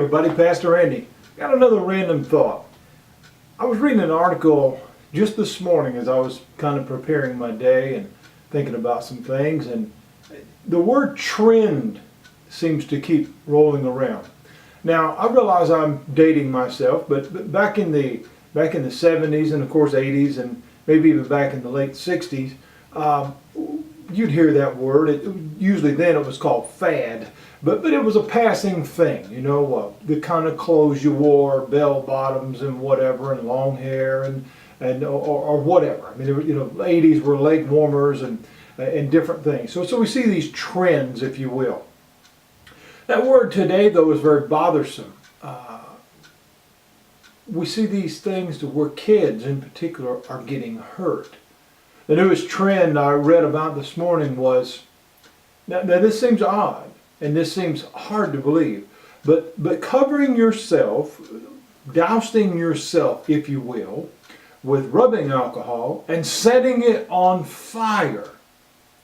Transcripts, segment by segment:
everybody, Pastor Randy. Got another random thought. I was reading an article just this morning as I was kind of preparing my day and thinking about some things, and the word trend seems to keep rolling around. Now, I realize I'm dating myself, but back in the 70s and of course 80s and maybe even back in the late 60s, you'd hear that word. Usually then it was called fad, but it was a passing thing, you know, the kind of clothes you wore, bell bottoms and whatever, and long hair or whatever. I mean, you know, 80s were leg warmers and different things. So we see these trends, if you will. That word today, though, is very bothersome. We see these things where kids in particular are getting hurt. The newest trend I read about this morning was, now this seems odd and this seems hard to believe, but covering yourself, dousing yourself, if you will, with rubbing alcohol and setting it on fire.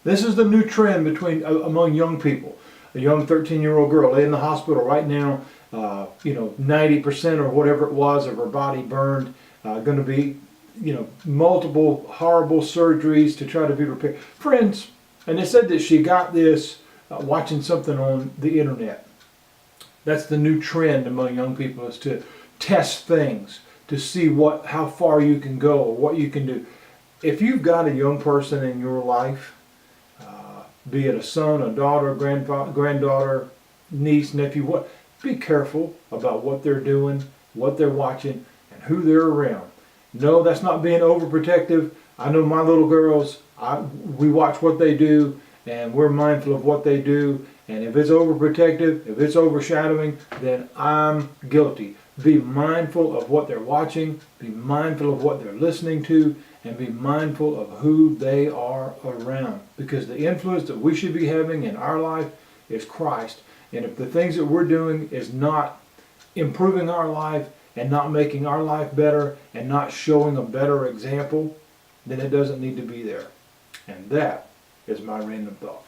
This is the new trend among young people. A young 13-year-old girl in the hospital right now, 90% or whatever it was of her body burned, going to be, multiple horrible surgeries to try to be repaired. Friends, and they said that she got this watching something on the internet. That's the new trend among young people, is to test things, to see how far you can go or what you can do. If you've got a young person in your life, be it a son, a daughter, granddaughter, niece, nephew, be careful about what they're doing, what they're watching, and who they're around. No, that's not being overprotective. I know my little girls, we watch what they do, and we're mindful of what they do. And if it's overprotective, if it's overshadowing, then I'm guilty. Be mindful of what they're watching, be mindful of what they're listening to, and be mindful of who they are around. Because the influence that we should be having in our life is Christ. And if the things that we're doing is not improving our life and not making our life better and not showing a better example, then it doesn't need to be there. And that is my random thought.